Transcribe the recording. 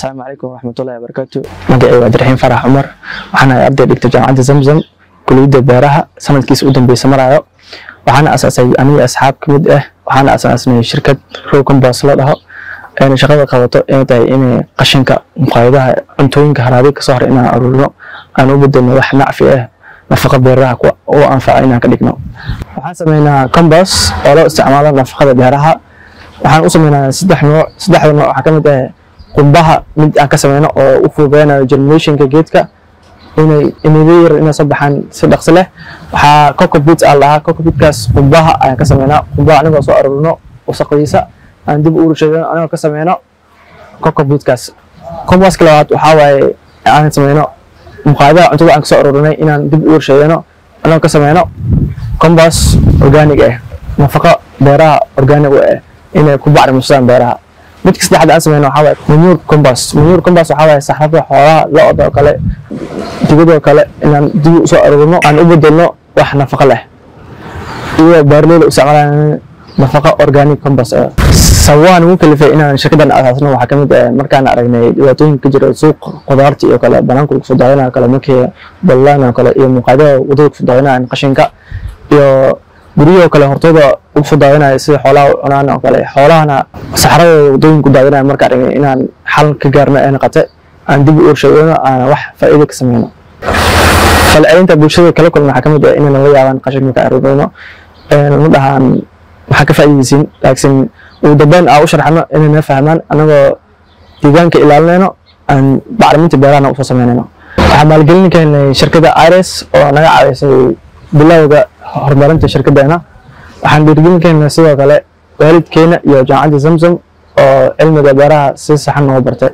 السلام عليكم ورحمة الله وبركاته. مجاي عبدالرحيم فرح عمر وحنا أبدأ دكتور جامعة زمزم كلية بيراها سنة كيس قدام بيسمرها وحنا أساسي أنا أصحاب كمدة وحنا أساسني شركة روكن باصلة أنا شغال قوته إني قشنك مقايدها أنتوين كهربائي كصهر إنا أرونا أنا بدي إنه وحنا فيه نفقة بيراها وأنفعنا كديكنا وحنا سمينا كومباس ولا استعمالنا نفقة بيراها وحنا أصلا سدح نوع حكمت qumbaha mid aan ka sameeyno oo u fududeynaayo germination-ka geedka inay soo baxaan si dhaqso leh waxa cocopeat lahaa cocopeat-kaas qumbaha ayaan ka sameynaa qumbaha anagoo soo aruurino wasaqdiisa aan dib u urshadayno anagoo ka sameyno cocopeat-kaas compost-ka labaad waxa waaye aan sameyno muqaayadaha cuntada aan ka soo aruurinay inaan dib u urshadayno anagoo ka sameyno compost organic nafaqo beeraha organic inay ku bacrimistaan beeraha mid kasta xad aan sameeyno waxa waaye manure compost waxa waaye saxarada xoolaha lo'da kale digada kale inaan dib u soo aruurino aan u bedelno wax nafaqo leh iyo beeraleyda u isticmaalaan nafaqo organic compost sawaan ugu kalifay inaan shirkadan asaasno waxa kamid ah markaan aragnay dhibaatooyinka ka jira suuq qudaarta iyo kale banaanka lagu soo daawanayo kale markii ballaan kale iyo muqaadada wadada ku soo daawanayo qashinka iyo guriyo kale hortooda ugu soo daawanayo sida xoolaha cunaan oo kale xoolahana saxarada wadooyinka ku daawanayo marka aragay inaan xal ka gaarno aan qate aan dib u urshadayno aan wax faa'iido ka sameeyno falcelinta bulshada kala kulma waxa kamid ah inaan la yaabaan qashinka aruurino ma dhahan waxa ka faa'iideysin laakiin ugu dambeyn aan u sharaxno inay fahmaan anagoo deegaanka ilaalinayno aan bacriminta beeraha u soo sameynayno waxa maalgelin keenay shirkadda Iris oo naga caawisay bilowga horumarinta shirkaddeena waxaan dhiirigelin keenay sidoo kale waalidkeena iyo jaamacadda Zamzam oo cilmiga beeraha si sax ah noo bartay